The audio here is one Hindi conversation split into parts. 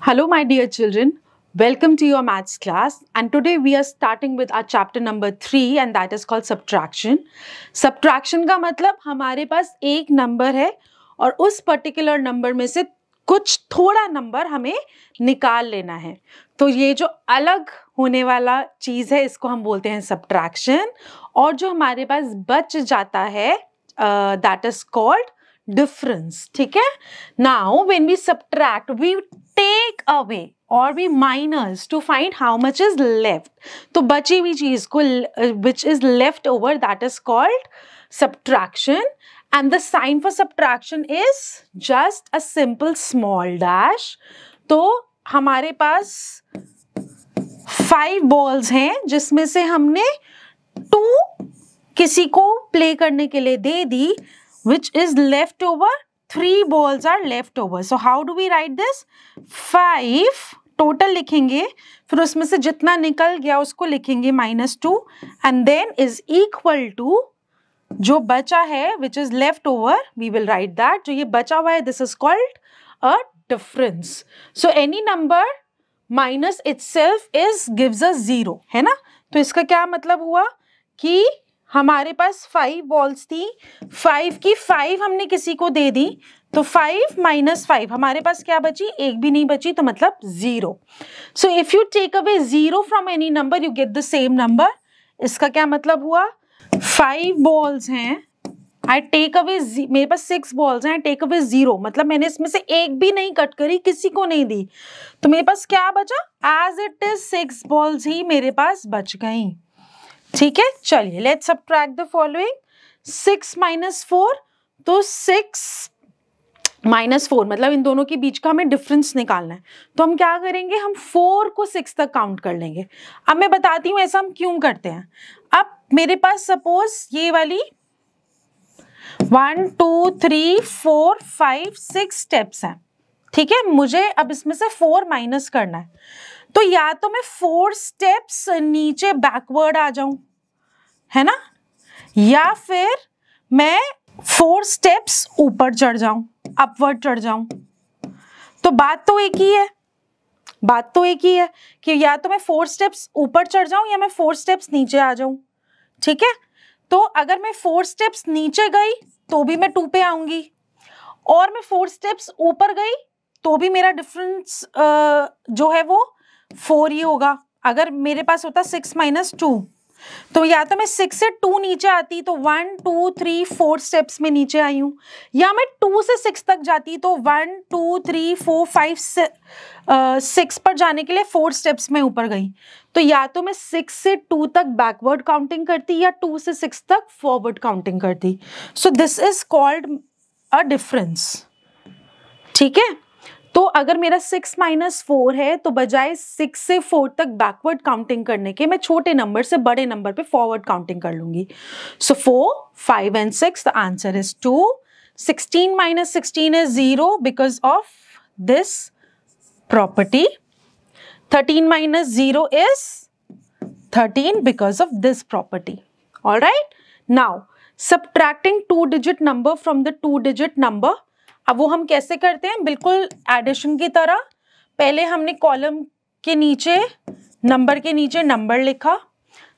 Hello, my dear children. Welcome to your maths class. And today we are starting with our chapter number 3 and that is called subtraction. Subtraction का मतलब हमारे पास एक नंबर है और उस पर्टिकुलर नंबर में से कुछ थोड़ा नंबर हमें निकाल लेना है. तो ये जो अलग होने वाला चीज़ है इसको हम बोलते हैं subtraction. और जो हमारे पास बच जाता है that is called difference. ठीक है. Now when we subtract, we take away or we minus to find how much is left. तो बची हुई चीज को which is left over that is called subtraction. And the sign for subtraction is just a simple small dash. तो हमारे पास 5 balls हैं जिसमें से हमने 2 किसी को प्ले करने के लिए दे दी, which is left over. 3 balls are left over. So how do we write this? 5 total लिखेंगे, फिर उसमें से जितना निकल गया उसको लिखेंगे -2 and then is equal to जो बचा है which is left over, we will write that. जो ये बचा हुआ है this is called a difference. So any number minus itself is gives us 0, है ना. तो इसका क्या मतलब हुआ कि हमारे पास 5 बॉल्स थी, 5 की 5 हमने किसी को दे दी, तो 5 - 5 हमारे पास क्या बची, एक भी नहीं बची, तो मतलब 0. So if you take away 0 from any number you get the same number. इसका क्या मतलब हुआ, 5 बॉल्स हैं, आई टेक अवे, मेरे पास 6 बॉल्स हैं, आई टेक अवे 0, मतलब मैंने इसमें से एक भी नहीं कट करी, किसी को नहीं दी, तो मेरे पास क्या बचा, एज इट इज 6 बॉल्स ही मेरे पास बच गई. ठीक है, चलिए लेट्स सब्ट्रैक्ट द फॉलोइंग. 6 - 4, तो 6 - 4 मतलब इन दोनों के बीच का हमें डिफरेंस निकालना है. तो हम क्या करेंगे, हम 4 को 6 तक काउंट कर लेंगे. अब मैं बताती हूँ ऐसा हम क्यों करते हैं. अब मेरे पास सपोज ये वाली 1 2 3 4 5 6 स्टेप्स हैं. ठीक है, मुझे अब इसमें से 4 माइनस करना है. तो या तो मैं 4 स्टेप्स नीचे बैकवर्ड आ जाऊं, है ना, या फिर मैं 4 स्टेप्स ऊपर चढ़ जाऊं, अपवर्ड चढ़ जाऊं. तो बात तो एक ही है कि या तो मैं 4 स्टेप्स ऊपर चढ़ जाऊं या मैं 4 स्टेप्स नीचे आ जाऊं. ठीक है, तो अगर मैं 4 स्टेप्स नीचे गई तो भी मैं 2 पे आऊंगी, और मैं 4 स्टेप्स ऊपर गई तो भी मेरा डिफरेंस जो है वो 4 ही होगा. अगर मेरे पास होता 6 - 2, तो या तो मैं 6 से 2 नीचे आती तो 1 2 3 4 स्टेप्स में नीचे आई हूँ, या मैं 2 से 6 तक जाती तो 1 2 3 4 5 6 पर जाने के लिए 4 स्टेप्स में ऊपर गई. तो या तो मैं 6 से 2 तक बैकवर्ड काउंटिंग करती या 2 से 6 तक फॉरवर्ड काउंटिंग करती. सो this is called a difference. ठीक है, तो अगर मेरा 6 - 4 है तो बजाय 6 से 4 तक बैकवर्ड काउंटिंग करने के मैं छोटे नंबर से बड़े नंबर पे फॉरवर्ड काउंटिंग कर लूंगी. सो 4 5 and 6, the answer is 2. 16 - 16 is 0 because of this property. 13 - 0 is 13 because of this property. All right, now subtracting 2-digit number from the 2-digit number. अब वो हम कैसे करते हैं, बिल्कुल एडिशन की तरह. पहले हमने कॉलम के नीचे नंबर के नीचे नंबर लिखा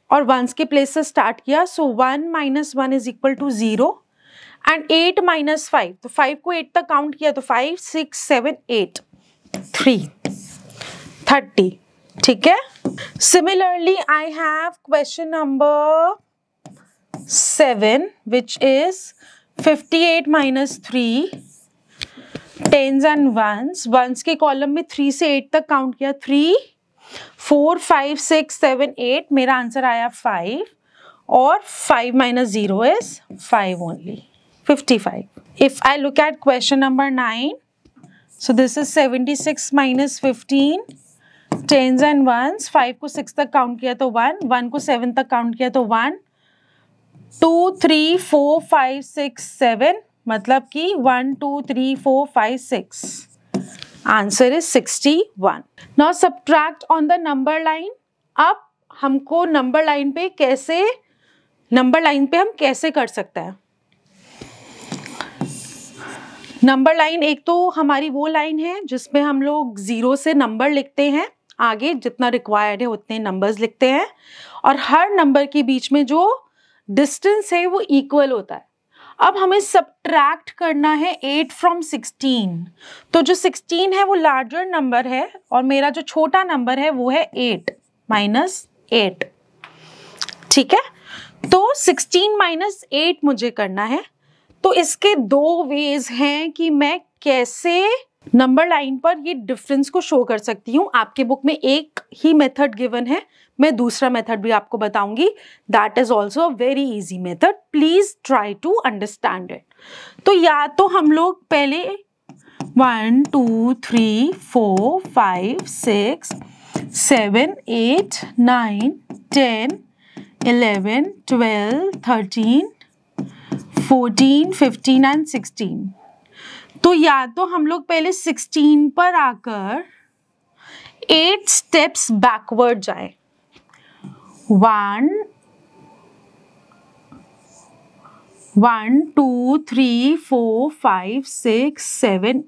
और वंस के प्लेस से स्टार्ट किया. सो 1 - 1 इज इक्वल टू 0 एंड 8 - 5, तो 5 को 8 तक काउंट किया तो 5 6 7 8 3 30. ठीक है, similarly I have question number 7 which is 58 - 3 tens and ones के कॉलम में 3 से 8 तक काउंट किया, 3 4 5 6 7 8, मेरा आंसर आया 5, और 5 - 0 is 5 only, 55. If I look at question number 9, so this is 76 - 15 tens and ones. 5 को 6 तक काउंट किया तो 1, 1 को 7 तक काउंट किया तो 1 2 3 4 5 6 7, मतलब कि 1 2 3 4 5 6. Answer is 61. Now subtract on the number line. अब हमको नंबर लाइन पे हम कैसे कर सकते हैं. नंबर लाइन एक तो हमारी वो लाइन है जिसमें हम लोग 0 से नंबर लिखते हैं, आगे जितना रिक्वायर्ड है उतने नंबर्स लिखते हैं, और हर नंबर के बीच में जो डिस्टेंस है वो इक्वल होता है। अब हमें सब्ट्रैक्ट करना है 8 फ्रॉम 16। तो जो 16 है वो लार्जर नंबर है और मेरा जो छोटा नंबर है वो है 8 माइनस 8। ठीक है, तो 16 माइनस 8 मुझे करना है। तो इसके दो वेज हैं कि मैं कैसे नंबर लाइन पर ये डिफरेंस को शो कर सकती हूँ। आपके बुक में एक ही मेथड गिवन है, मैं दूसरा मेथड भी आपको बताऊंगी। That is also a very easy method, please try to understand it. तो या तो हम लोग पहले 1 2 3 4 5 6 7 8 9 10 11 12 13 14 15 एंड 16। तो या तो हम लोग पहले 16 पर आकर 8 स्टेप्स बैकवर्ड जाए। 1 2 3 4 5 6 7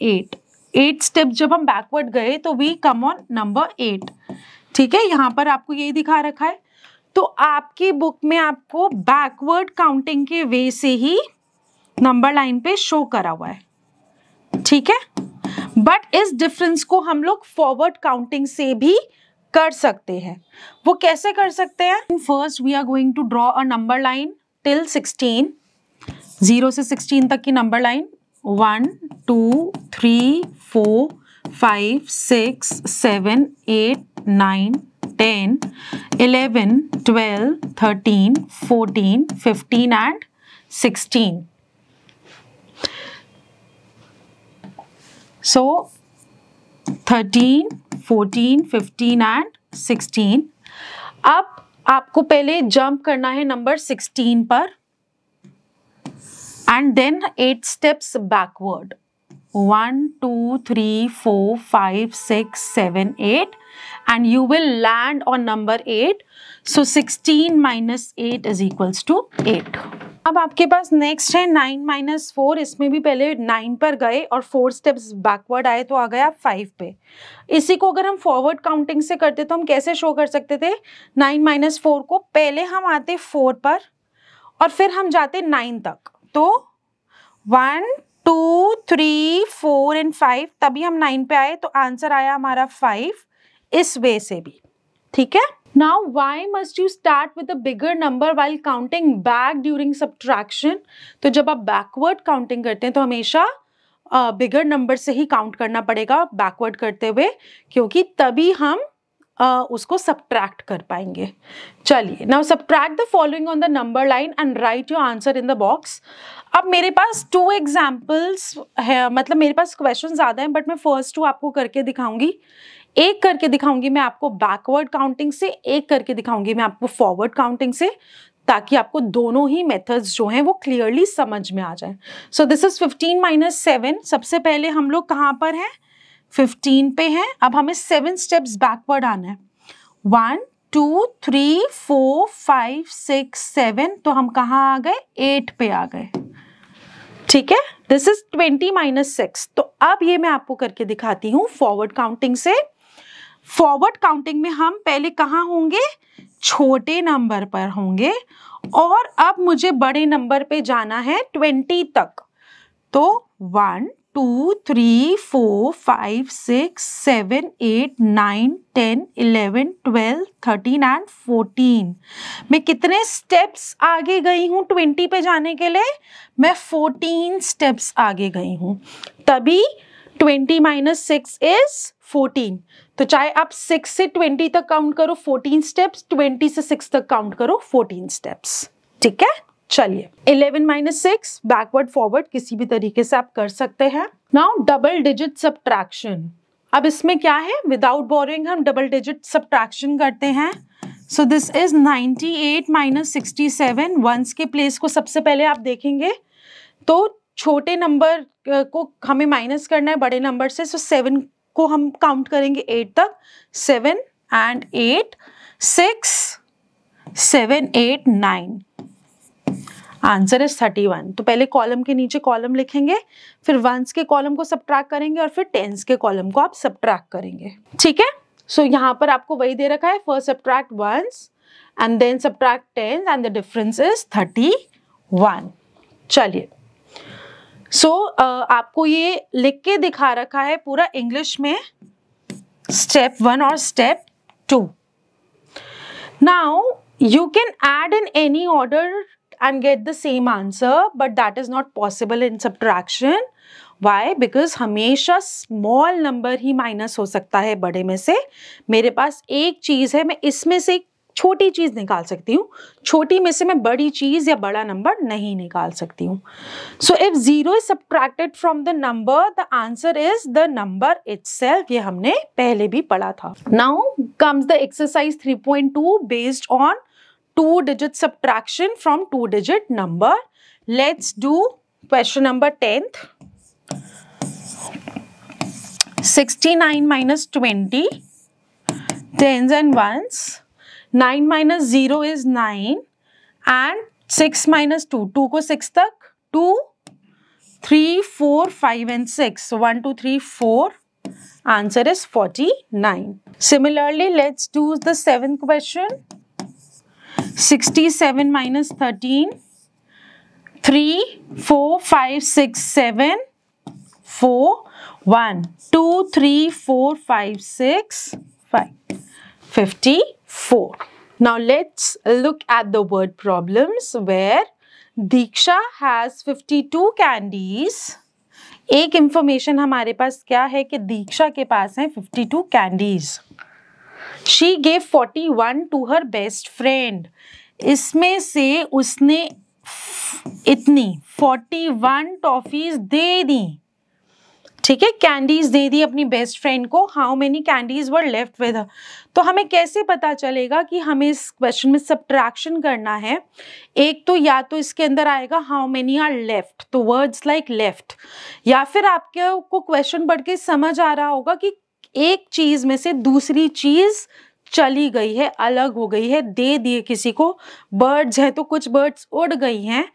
8 स्टेप जब हम बैकवर्ड गए तो वी कम ऑन नंबर 8। ठीक है, यहां पर आपको यही दिखा रखा है। तो आपकी बुक में आपको बैकवर्ड काउंटिंग के वे से ही नंबर लाइन पे शो करा हुआ है। ठीक है, बट इस डिफरेंस को हम लोग फॉरवर्ड काउंटिंग से भी कर सकते हैं। वो कैसे कर सकते हैं? First we are going to draw a number line till 16, 0 से 16 तक की number line. 1 2 3 4 5 6 7 8 9 10 11 12 13 14 15 and 16. So 13 14 15 and 16. अब आपको पहले जंप करना है नंबर 16 पर and then 8 steps backward. 1 2 3 4 5 6 7 8 and you will land on number 8. So 16 minus 8 is equals to 8. अब आपके पास नेक्स्ट है 9 माइनस 4। इसमें भी पहले 9 पर गए और 4 स्टेप्स बैकवर्ड आए तो आ गया 5 पे। इसी को अगर हम फॉरवर्ड काउंटिंग से करते तो हम कैसे शो कर सकते थे? 9 माइनस 4 को पहले हम आते 4 पर और फिर हम जाते 9 तक। तो 1 2 3 4 एंड 5, तभी हम 9 पे आए तो आंसर आया हमारा 5, इस वे से भी। ठीक है, Now, why must you start with a bigger number while counting back during subtraction? तो जब आप backward counting करते हैं तो हमेशा bigger number से ही count करना पड़ेगा backward करते हुए, क्योंकि तभी हम उसको subtract कर पाएंगे। चलिए, now subtract the following on the number line and write your answer in the box. अब मेरे पास 2 examples है, मतलब मेरे पास क्वेश्चन ज़्यादा हैं, बट मैं फर्स्ट 2 आपको करके दिखाऊंगी। एक करके दिखाऊंगी मैं आपको बैकवर्ड काउंटिंग से, एक करके दिखाऊंगी मैं आपको फॉरवर्ड काउंटिंग से, ताकि आपको दोनों ही मेथड्स जो हैं वो क्लियरली समझ में आ जाए। सो दिस इज 15 माइनस 7। सबसे पहले हम लोग कहाँ पर हैं? 15 पे हैं। अब हमें 7 स्टेप्स बैकवर्ड आना है। 1 2 3 4 5 6 7, तो हम कहाँ आ गए? 8 पे आ गए। ठीक है, दिस इज 20 माइनस 6। तो अब ये मैं आपको करके दिखाती हूँ फॉरवर्ड काउंटिंग से। फॉरवर्ड काउंटिंग में हम पहले कहाँ होंगे? छोटे नंबर पर होंगे, और अब मुझे बड़े नंबर पे जाना है 20 तक। तो 1 2 3 4 5 6 7 8 9 10 11 12 13 एंड 14। मैं कितने स्टेप्स आगे गई हूँ 20 पे जाने के लिए? मैं 14 स्टेप्स आगे गई हूँ, तभी 20 माइनस 6 इज 14। तो चाहे आप 6 से 20 तक काउंट करो 14 स्टेप्स, 20 से 6 तक काउंट करो 14 स्टेप्स। ठीक है, चलिए 11 माइनस 6 बैकवर्ड फॉरवर्ड किसी भी तरीके से आप कर सकते हैं। Now double digit subtraction. अब इसमें क्या है? विदाउट बोरिंग हम डबल डिजिट सब्ट्रैक्शन करते हैं। So this is 98 minus 67। Ones के प्लेस को सबसे पहले आप देखेंगे तो छोटे नंबर को हमें माइनस करना है बड़े नंबर से। सो 7 को हम काउंट करेंगे 8 तक। 7 एंड 8 6 7 8 9। Answer is 31। तो पहले कॉलम के नीचे कॉलम लिखेंगे, फिर वंस के कॉलम को सब्ट्रैक्ट करेंगे और फिर टेंस के कॉलम को आप सब्ट्रैक्ट करेंगे, ठीक है। सो यहाँ पर आपको वही दे रखा है, first subtract ones and then subtract tens and the difference is 31। चलिए, सो आपको ये लिख के दिखा रखा है पूरा इंग्लिश में, स्टेप 1 और step 2। Now you can add in any order and get the same answer, but that is not possible in subtraction. Why? Because हमेशा small number ही minus हो सकता है बड़े में से। मेरे पास एक चीज है, मैं इसमें से एक छोटी चीज निकाल सकती हूँ, छोटी में से मैं बड़ी चीज या बड़ा नंबर नहीं निकाल सकती हूँ। So if 0 is subtracted from the number, the answer is the number itself। ये हमने पहले भी पढ़ा था। Now comes the exercise 3.2 based on 2-digit subtraction from 2-digit number. Let's do question number 10th. 69 minus 20, tens and ones. 9 minus 0 is 9 and 6 minus 2, 2 को 6 तक, 2, 3, 4, 5 and 6. So 1, 2, 3, 4. Answer is 49. Similarly, let's do the 7th question. 67 minus 13, 3, 4, 5, 6, 7, 4, 1, 2, 3, 4, 5, 6, 5. 54. Now let's look at the word problems where Diksha has 52 candies. एक इंफॉर्मेशन हमारे पास क्या है कि दीक्षा के पास है 52 candies. She gave 41 to her best friend. इसमें से उसने इतनी 41 टॉफीज दे दी, ठीक है, कैंडीज दे दी अपनी बेस्ट फ्रेंड को। How many candies were left with her. तो हमें कैसे पता चलेगा कि हमें इस क्वेश्चन में सब्ट्रैक्शन करना है? एक तो या तो इसके अंदर आएगा हाउ मेनी आर लेफ्ट, तो वर्ड्स लाइक लेफ्ट, या फिर आपके को क्वेश्चन पढ़ के समझ आ रहा होगा कि एक चीज में से दूसरी चीज चली गई है, अलग हो गई है, दे दिए किसी को। बर्ड्स हैं तो कुछ बर्ड्स उड़ गई हैं,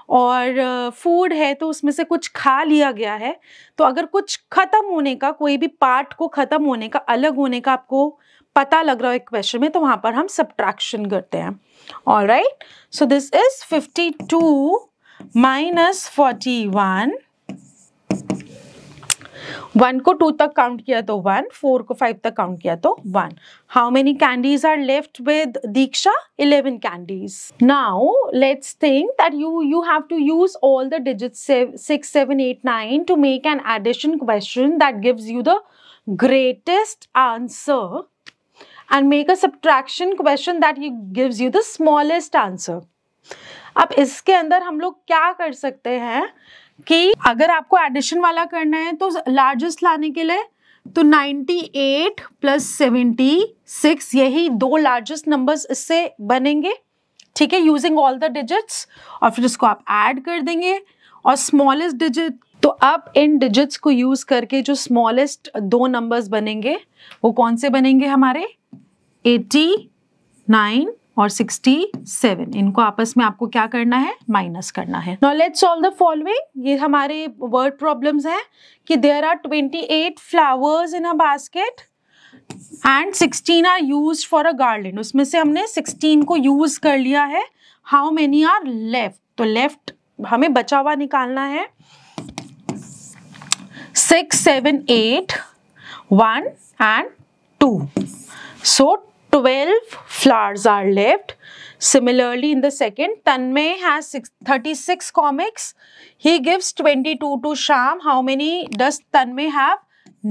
और फूड है तो उसमें से कुछ खा लिया गया है। तो अगर कुछ खत्म होने का, कोई भी पार्ट को खत्म होने का, अलग होने का आपको पता लग रहा है क्वेश्चन में, तो वहां पर हम सब्ट्रैक्शन करते हैं। Alright, so this is 52 minus 41। 1 को 2 तक काउंट किया तो 1, 4 को 5 तक काउंट किया तो 1. How many candies are left with Diksha? 11 candies. Now let's think that you have to use all the digits 6, 7, 8, 9 to make an addition question that gives you the greatest answer, and make a subtraction question that gives you the smallest answer. अब इसके अंदर हम लोग क्या कर सकते हैं कि अगर आपको एडिशन वाला करना है तो लार्जेस्ट लाने के लिए तो 98 प्लस 76, यही दो लार्जेस्ट नंबर्स इससे बनेंगे, ठीक है, यूजिंग ऑल द डिजिट्स, और फिर इसको आप ऐड कर देंगे और स्मॉलेस्ट डिजिट। तो अब इन डिजिट्स को यूज करके जो स्मॉलेस्ट दो नंबर्स बनेंगे वो कौन से बनेंगे हमारे? 89 और 67, इनको आपस में आपको क्या करना है? माइनस करना है। Now let's solve the following. ये हमारे वर्ड प्रॉब्लम्स हैं कि there are 28 flowers in a basket and 16 are used for a garland. उसमें से हमने 16 को यूज कर लिया है। How many are left? तो लेफ्ट हमें बचा हुआ निकालना है। 6, 7, 8, 1 and 2. So 12 flowers are left. Similarly, in the second, Tanmay has 36 comics. He gives 22 to Sham. How many does Tanmay have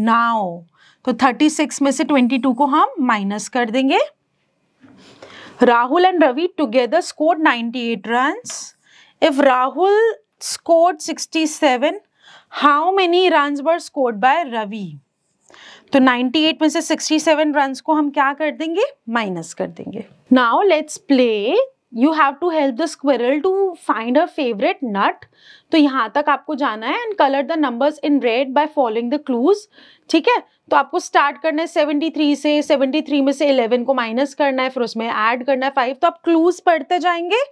now? तो 36 में से 22 को हम माइनस कर देंगे। Rahul and Ravi together scored 98 runs. If Rahul scored 67, how many runs were scored by Ravi? तो 98 में से 67 रन्स को हम क्या कर देंगे? माइनस कर देंगे। Now let's play. You have to help the squirrel to find her favourite nut. तो यहाँ तक आपको जाना है and colour the numbers in red by following the clues, ठीक है। तो आपको स्टार्ट करना है 73 से, 73 में से 11 को माइनस करना है, फिर उसमें ऐड करना है 5। तो आप क्लूज पढ़ते जाएंगे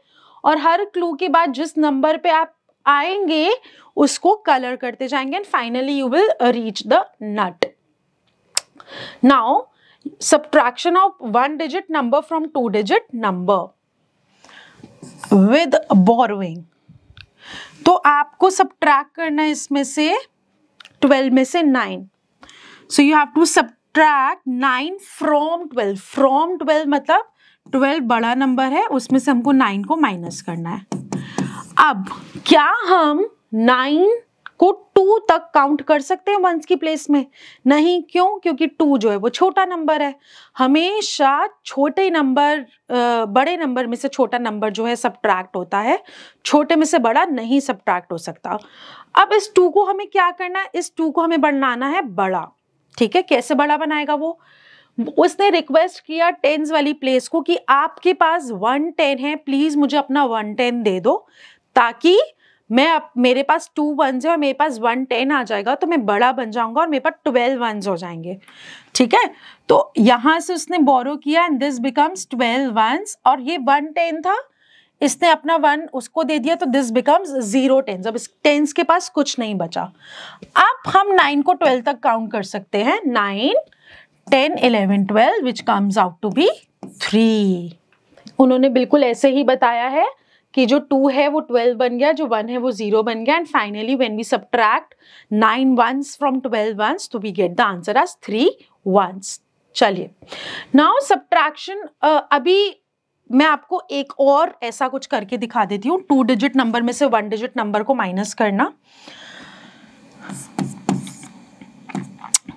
और हर क्लू के बाद जिस नंबर पे आप आएंगे उसको कलर करते जाएंगे and finally you will reach the nut. Now subtraction of one digit number from two digit number with borrowing. तो आपको subtract करना है इसमें से 12 में से 9. So you have to subtract 9 from 12. From 12 मतलब 12 बड़ा नंबर है, उसमें से हमको 9 को माइनस करना है. अब क्या हम 9 को 2 तक काउंट कर सकते हैं वंस की प्लेस में? नहीं. क्यों? क्योंकि 2 जो है वो छोटा नंबर है. हमेशा छोटे नंबर बड़े नंबर में से छोटा नंबर जो है सब्ट्रैक्ट होता है, छोटे में से बड़ा नहीं सब्ट्रैक्ट हो सकता. अब इस 2 को हमें क्या करना है? इस 2 को हमें बनाना है बड़ा. ठीक है, कैसे बड़ा बनाएगा वो? उसने रिक्वेस्ट किया टेंस वाली प्लेस को कि आपके पास 110 है, प्लीज मुझे अपना 110 दे दो, ताकि मेरे पास 2 वंस है और मेरे पास 110 आ जाएगा तो मैं बड़ा बन जाऊंगा और मेरे पास 12 वंस हो जाएंगे. ठीक है, तो यहां से उसने बोरो किया एंड दिस बिकम्स 12 वंस, और ये 110 था, इसने अपना 1 उसको दे दिया तो दिस बिकम्स 0 टेंस. अब इस टेंस के पास कुछ नहीं बचा. अब हम 9 को 12 तक काउंट कर सकते हैं. 9, 10, 11, 12 which comes out to be 3. उन्होंने बिल्कुल ऐसे ही बताया है कि जो 2 है वो 12 बन गया, जो 1 है वो 0 बन गया, and finally when we subtract 9 ones from 12 ones तो we get the answer as 3 ones. चलिए, नाउ सब्ट्रैक्शन. अभी मैं आपको एक और ऐसा कुछ करके दिखा देती हूँ. 2 डिजिट नंबर में से 1 डिजिट नंबर को माइनस करना,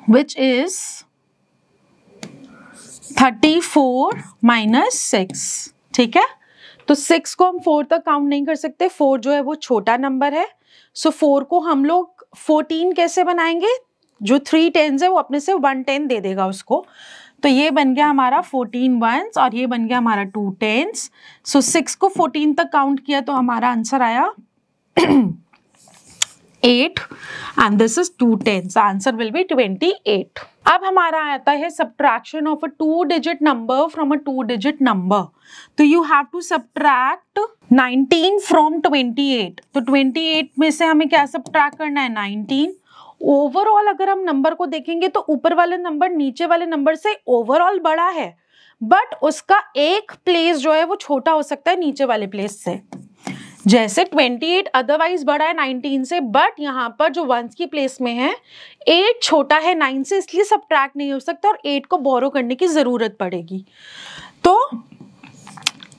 विच इज 34 माइनस 6. ठीक है, तो 6 को हम 4 तक काउंट नहीं कर सकते. 4 जो है वो छोटा नंबर है. सो 4 को हम लोग 14 कैसे बनाएंगे? जो 3 टेंस है वो अपने से 110 दे देगा उसको. तो ये बन गया हमारा 14 वंस और ये बन गया हमारा 2 टेंस. सो 6 को 14 तक काउंट किया तो हमारा आंसर आया 8 and this is 2 tens. The answer will be 28. अब हमारा आता है subtraction of a 2-digit number from a 2-digit number. तो you have to subtract 19 from 28. तो 28 में से हमें क्या subtract करना है? 19. ओवरऑल अगर हम नंबर को देखेंगे तो ऊपर वाले नंबर नीचे वाले नंबर से ओवरऑल बड़ा है, बट उसका एक प्लेस जो है वो छोटा हो सकता है नीचे वाले प्लेस से. जैसे 28 अदरवाइज बड़ा है 19 से, बट यहाँ पर जो वंस की प्लेस में है 8 छोटा है 9 से, इसलिए सब्ट्रैक्ट नहीं हो सकता और 8 को बोरो करने की जरूरत पड़ेगी. तो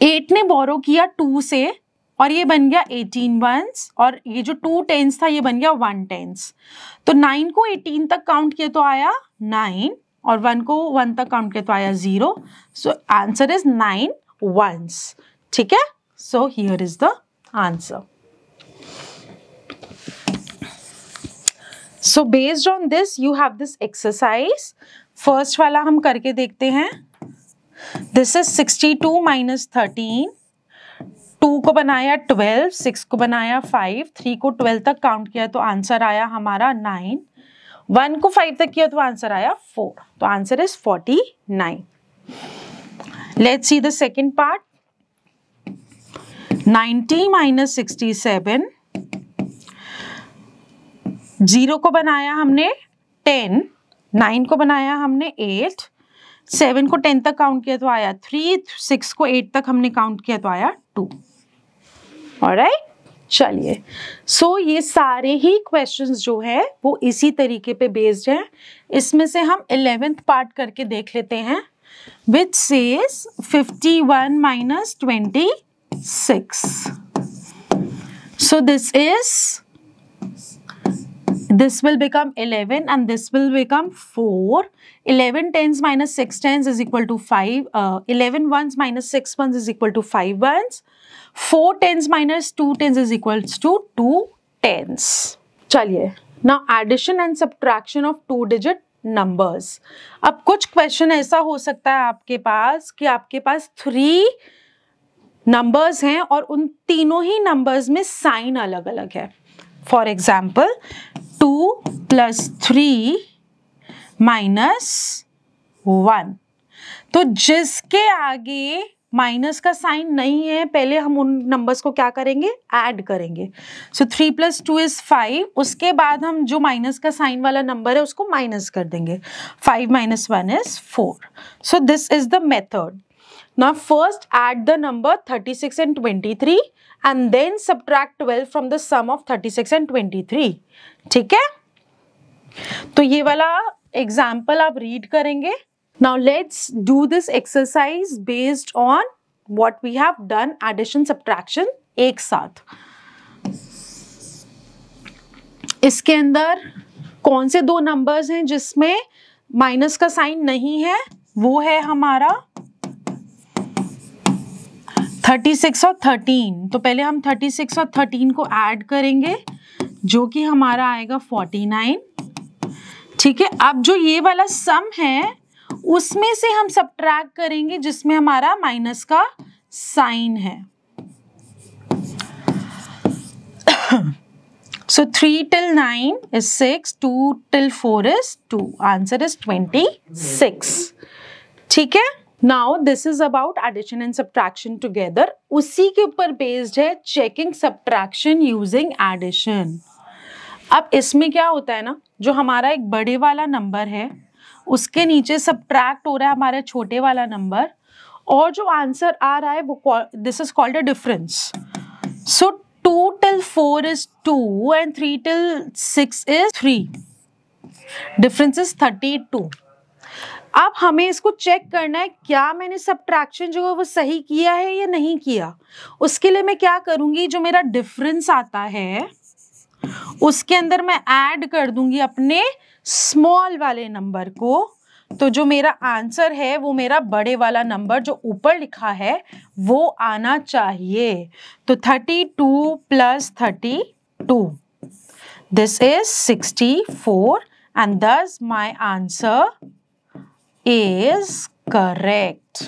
8 ने बोरो किया 2 से और ये बन गया 18 वंस, और ये जो 2 टेंस था ये बन गया 1 टेंस. तो 9 को 18 तक काउंट किया तो आया 9 और 1 को 1 तक काउंट किया तो आया 0. So answer is 9 ones. ठीक है, so here is the answer. So based on this you have this exercise. First वाला हम करके देखते हैं. This is 62 minus 13. 2 को बनाया 12, 6 को बनाया 5, 3 को 12 तक काउंट किया तो आंसर आया हमारा 9, 1 को 5 तक किया तो आंसर आया 4. तो answer is 49. Let's see the second part. 90 minus 67. 0 को बनाया हमने 10, 9 को बनाया हमने 8, 7 को 10 तक काउंट किया तो आया 3, 6 को 8 तक हमने काउंट किया तो आया 2. ऑलराइट, चलिए. सो ये सारे ही क्वेश्चंस जो है वो इसी तरीके पे बेस्ड हैं. इसमें से हम 11th पार्ट करके देख लेते हैं, which says 51 minus 26. So this will become 11 and this will become 4. 11 tens minus 6 tens is equal to 5. 11 ones minus 6 ones is equal to 5 ones. 4 tens minus 2 tens is equals to 2 tens. चलिए, now addition and subtraction of 2-digit numbers. अब कुछ क्वेश्चन ऐसा हो सकता है आपके पास कि आपके पास 3 नंबर्स हैं और उन तीनों ही नंबर्स में साइन अलग अलग है. For example 2 + 3 - 1. तो जिसके आगे माइनस का साइन नहीं है, पहले हम उन नंबर्स को क्या करेंगे, ऐड करेंगे। सो 3 + 2 = 5, उसके बाद हम जो माइनस का साइन वाला नंबर है उसको माइनस कर देंगे। 5 - 1 = 4। सो this is the method. Now first add the number 36 and 23 and then subtract 12 from the sum of 36 and 23. ठीक है, तो ये वाला एग्जाम्पल आप रीड करेंगे। Now let's do this exercise based on what we have done, addition subtraction एक साथ। इसके अंदर कौन से दो नंबर्स हैं जिसमें माइनस का साइन नहीं है, वो है हमारा 36 और 13। तो पहले हम 36 और 13 को ऐड करेंगे, जो कि हमारा आएगा 49। ठीक है, अब जो ये वाला सम है उसमें से हम सब्ट्रैक्ट करेंगे जिसमें हमारा माइनस का साइन है। So 3 till 9 is 6, 2 till 4 is 2. Answer is 26. ठीक है, Now this is about addition and subtraction together. उसी के ऊपर बेस्ड है checking subtraction using addition. अब इसमें क्या होता है ना, जो हमारा एक बड़े वाला नंबर है उसके नीचे सब्ट्रैक्ट हो रहा है हमारे छोटे वाला नंबर, और जो आंसर आ रहा है वो this is called a difference. So 2 till 4 is 2 and 3 till 6 is 3. Difference is 32. अब हमें इसको चेक करना है क्या मैंने सब्ट्रैक्शन जो है वो सही किया है या नहीं किया। उसके लिए मैं क्या करूंगी, जो मेरा डिफरेंस आता है उसके अंदर मैं ऐड कर दूंगी अपने स्मॉल वाले नंबर को। तो जो मेरा आंसर है वो मेरा बड़े वाला नंबर जो ऊपर लिखा है वो आना चाहिए। तो 32 + 32, this is 64 and thus my answer is correct.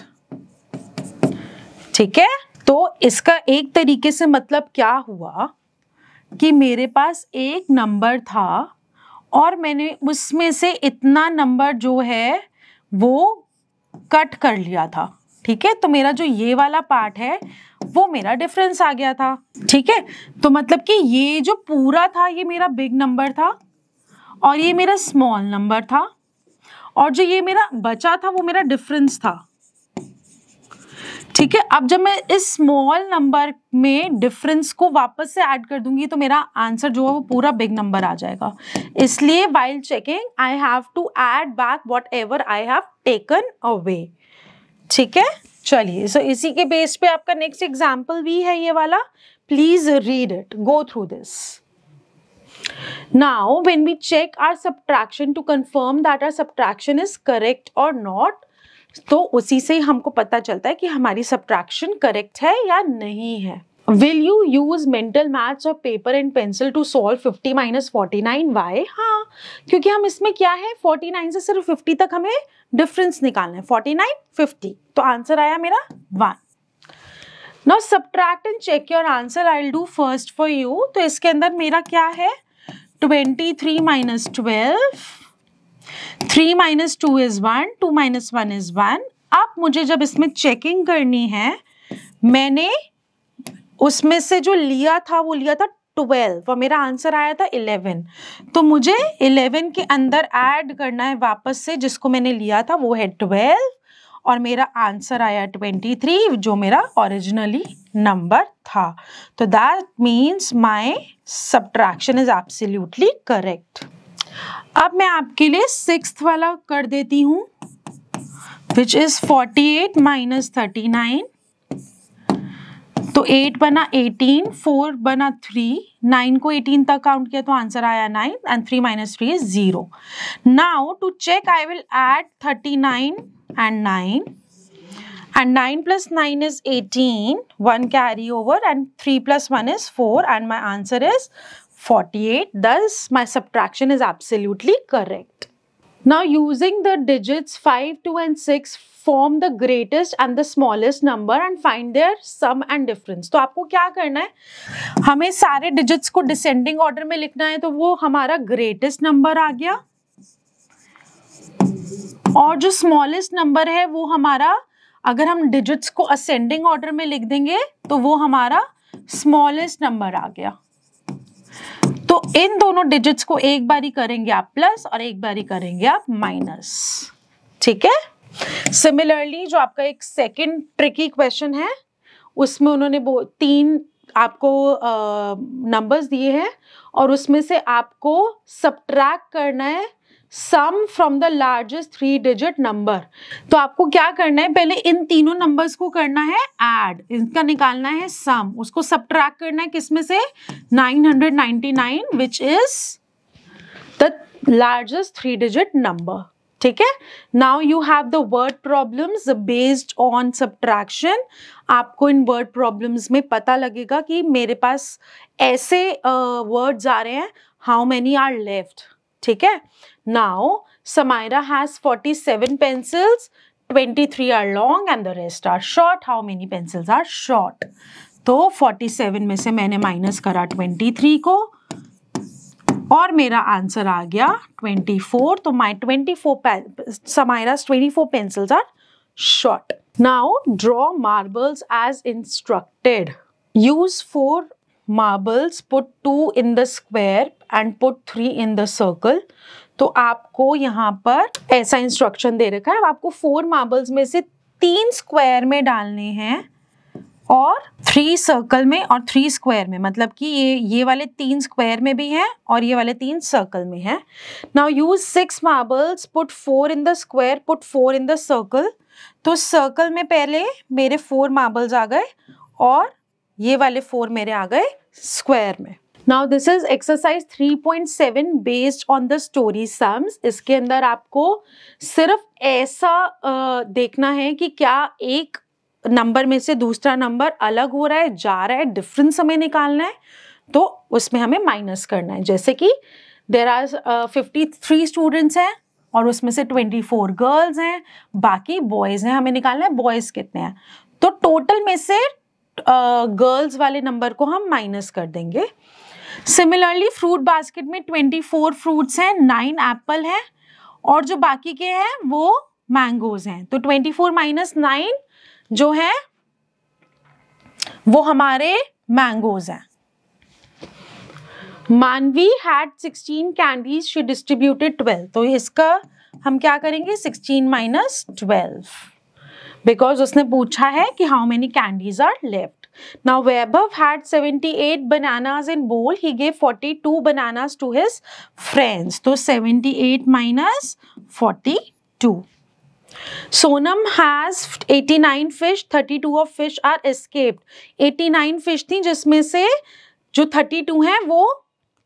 ठीक है, तो इसका एक तरीके से मतलब क्या हुआ कि मेरे पास एक नंबर था और मैंने उसमें से इतना नंबर जो है वो कट कर लिया था। ठीक है, तो मेरा जो ये वाला पार्ट है वो मेरा डिफरेंस आ गया था। ठीक है, तो मतलब कि ये जो पूरा था ये मेरा बिग नंबर था और ये मेरा स्मॉल नंबर था, और जो ये मेरा बचा था वो मेरा डिफरेंस था। ठीक है, अब जब मैं इस स्मॉल नंबर में डिफरेंस को वापस से ऐड कर दूंगी तो मेरा आंसर जो है वो पूरा बिग नंबर आ जाएगा। इसलिए while checking I have to add back whatever I have taken away. ठीक है, चलिए, सो इसी के बेस पे आपका नेक्स्ट एग्जाम्पल भी है ये वाला। Please read it, go through this. Now when we check our subtraction to confirm that our subtraction is correct or not, तो उसी से हमको पता चलता है कि हमारी subtraction correct है या नहीं है। Will you use mental maths or paper and pencil to solve 50 - 49? Why? हाँ, क्योंकि हम इसमें क्या है 49 से सिर्फ 50 तक हमें डिफरेंस निकालना है। 49 50, तो आंसर आया मेरा 1। Now subtract and check your answer. I'll do first for you. तो इसके अंदर मेरा क्या है, 23 - 12, 3 - 2 is 1, 2 - 1 is 1। अब मुझे जब इसमें चेकिंग करनी है, मैंने उसमें से जो लिया था वो लिया था 12 और मेरा आंसर आया था 11। तो मुझे 11 के अंदर ऐड करना है वापस से, जिसको मैंने लिया था वो है 12 और मेरा आंसर आया 23, जो मेरा ओरिजिनली नंबर था। तो that means my subtraction is absolutely correct. अब मैं आपके लिए 6th वाला कर देती हूँ, विच इज 48 - 39। तो 8 बना 18, 4 बना 3, 9 को 18 तक काउंट किया तो आंसर आया 9 and 3 - 3 is 0. Now to check I will add 39 and 9, and 9 + 9 is 18, 1 carry over, and 3 + 1 is 4, and my answer is 48. Thus my subtraction is absolutely correct. Now using the digits 5, 2 and 6 form the greatest and the smallest number and find their sum and difference. तो आपको क्या करना है, हमें सारे digits को descending order में लिखना है। तो वो हमारा greatest number आ गया और जो smallest number है वो हमारा अगर हम डिजिट्स को असेंडिंग ऑर्डर में लिख देंगे तो वो हमारा स्मॉलेस्ट नंबर आ गया। तो इन दोनों डिजिट्स को एक बारी करेंगे आप प्लस और एक बारी करेंगे आप माइनस, ठीक है। सिमिलरली जो आपका एक सेकंड ट्रिकी क्वेश्चन है उसमें उन्होंने 3 आपको नंबर्स दिए हैं और उसमें से आपको सब्ट्रैक्ट करना है sum from the largest 3 digit number. तो आपको क्या करना है, पहले इन तीनों नंबर्स को करना है ऐड, इनका निकालना है सम, उसको सब्ट्रैक्ट करना है किसमें से 999 which is the largest 3 digit number, ठीक है। Now you have the word problems based on subtraction. आपको इन वर्ड प्रॉब्लम्स में पता लगेगा कि मेरे पास ऐसे वर्ड्स आ रहे हैं, हाउ मेनी आर लेफ्ट, ठीक है। Now Samaira has 47 pencils, 23 are long and the rest are short. How many pencils are short? तो 47 में से मैंने माइनस करा 23 को और मेरा आंसर आ गया 24. तो my 24 Samaira's 24 pencils are short. Now draw marbles as instructed. Use 4 marbles, put 2 in the square and put 3 in the circle. तो आपको यहाँ पर ऐसा इंस्ट्रक्शन दे रखा है, आपको 4 मार्बल्स में से 3 स्क्वायर में डालने हैं और 3 सर्कल में और 3 स्क्वायर में, मतलब कि ये वाले 3 स्क्वायर में भी हैं और ये वाले 3 सर्कल में हैं। Now use 6 marbles, put 4 in the square, put 4 in the circle. तो सर्कल में पहले मेरे 4 मार्बल्स आ गए और ये वाले 4 मेरे आ गए स्क्वायर में। Now this is exercise 3.7 based on the story sums. इसके अंदर आपको सिर्फ ऐसा देखना है कि क्या एक नंबर में से दूसरा नंबर अलग हो रहा है, जा रहा है, डिफरेंस हमें निकालना है, तो उसमें हमें माइनस करना है। जैसे कि देयर आर 53 स्टूडेंट्स हैं और उसमें से 24 गर्ल्स हैं, बाकी बॉयज हैं, हमें निकालना है बॉयज कितने हैं। तो टोटल में से गर्ल्स वाले नंबर को हम माइनस कर देंगे। सिमिलरली फ्रूट बास्केट में 24 फ्रूट्स हैं, 9 एप्पल हैं और जो बाकी के हैं वो मैंगोज हैं। तो 24 माइनस 9 जो है वो हमारे मैंगोज हैं। मानवी हैड 16 कैंडीज, शी डिस्ट्रीब्यूटेड 12। तो इसका हम क्या करेंगे 16 माइनस 12, बिकॉज उसने पूछा है कि how many candies are left. Now Vaibhav had 78 bananas in bowl. He gave 42 bananas to his friends. तो 78 minus 42. Sonam has 89 fish. 32 of fish are escaped. 89 fish थी जिसमें से जो 32 हैं वो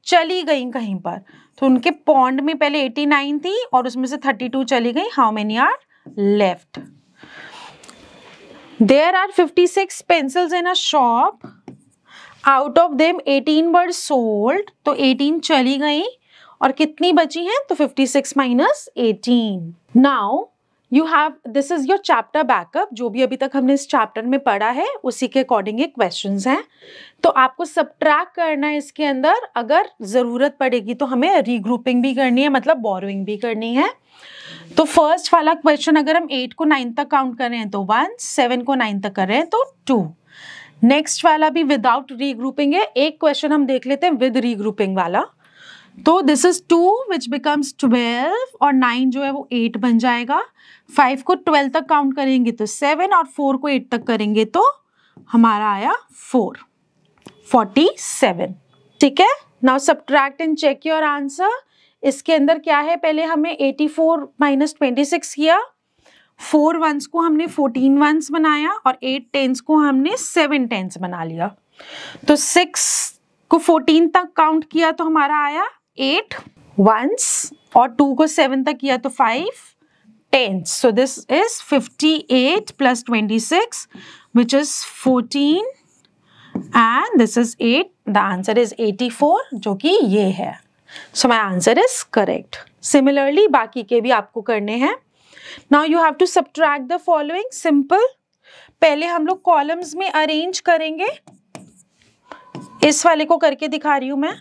चली गई कहीं पर। तो उनके पॉन्ड में पहले 89 थी और उसमें से 32 चली गई। How many are left? There are 56 pencils in a shop. Out of them 18 were sold. तो 18 चली गई और कितनी बची हैं? तो 56 minus 18. Now you have, this is your chapter backup. जो भी अभी तक हमने इस चैप्टर में पढ़ा है उसी के अकॉर्डिंग ये क्वेश्चंस हैं। तो आपको सब्ट्रैक्ट करना है इसके अंदर, अगर जरूरत पड़ेगी तो हमें रीग्रुपिंग भी करनी है, मतलब बोरोइंग भी करनी है। तो फर्स्ट वाला क्वेश्चन अगर हम 8 को 9 तक काउंट कर रहे हैं तो 1, 7 को 9 तक कर रहे हैं तो 2। नेक्स्ट वाला भी विदाउट रीग्रुपिंग है। एक क्वेश्चन हम देख लेते हैं विद रीग्रुपिंग वाला। तो दिस इज 2 विच बिकम्स 12 और 9 जो है वो 8 बन जाएगा। 5 को 12 तक काउंट करेंगे तो 7 और 4 को 8 तक करेंगे तो हमारा आया 4, 47। ठीक है, now subtract and check your answer. इसके अंदर क्या है, पहले हमने 84 माइनस 26 किया, 4 वंस को हमने 14 वंस बनाया और 8 टेंस को हमने 7 टेंस बना लिया। तो 6 को 14 तक काउंट किया तो हमारा आया 8 वंस और 2 को 7 तक किया तो 5 tens. So this is 58 plus 26 which is 14 and this is 8। The answer is 84 जो कि ये है। So my answer is correct. Similarly, बाकी के भी आपको करने हैं। Now you have to subtract the following. Simple. पहले हम लोग कॉलम्स में अरेंज करेंगे, इस वाले को करके दिखा रही हूँ मैं,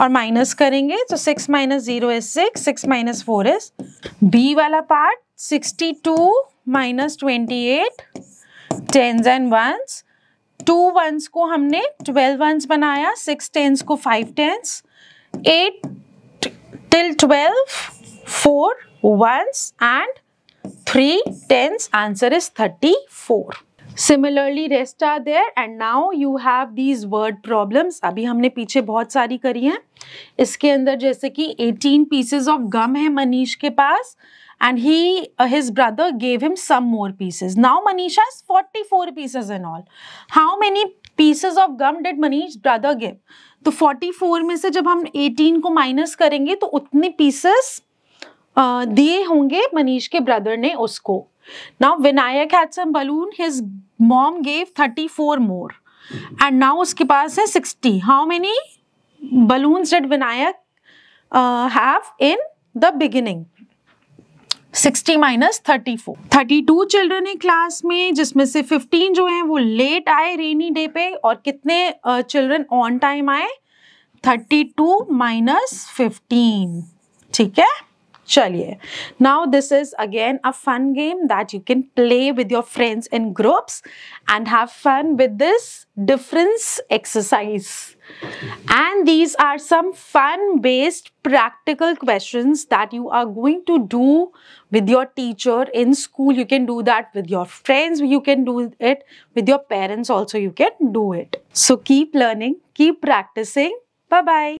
और माइनस करेंगे। तो 6 minus 0 is 6, 6 minus 4 is. B वाला part 62 minus 28 tens and ones. 2 ones को हमने 12 ones बनाया, 6 tens को 5 tens, 8 till 12 4 ones and 3 tens. Answer is 34. Similarly rest are there and now you have these word problems. अभी हमने पीछे बहुत सारी करी हैं. इसके अंदर जैसे कि 18 pieces of gum है मनीष के पास and his brother gave him some more pieces. Now Manish has 44 pieces in all. How many pieces of gum did Manish brother give? तो 44 में से जब हम 18 को माइनस करेंगे तो उतने pieces दिए होंगे मनीष के ब्रदर ने उसको. Now Vinayak had some balloon, his mom gave 34 more and now उसके पास है 60. How many balloons did Vinayak have in the beginning? 60 minus 34. 32 children है क्लास में, जिसमें से 15 जो हैं वो लेट आए रेनी डे पे और कितने चिल्ड्रन ऑन टाइम आए? 32 minus 15. ठीक है, चलिए. Now this is again a fun game that you can play with your friends in groups and have fun with this difference exercise. And these are some fun based practical questions that you are going to do with your teacher in school. You can do that with your friends, you can do it with your parents also, you can do it. So keep learning, keep practicing. Bye bye.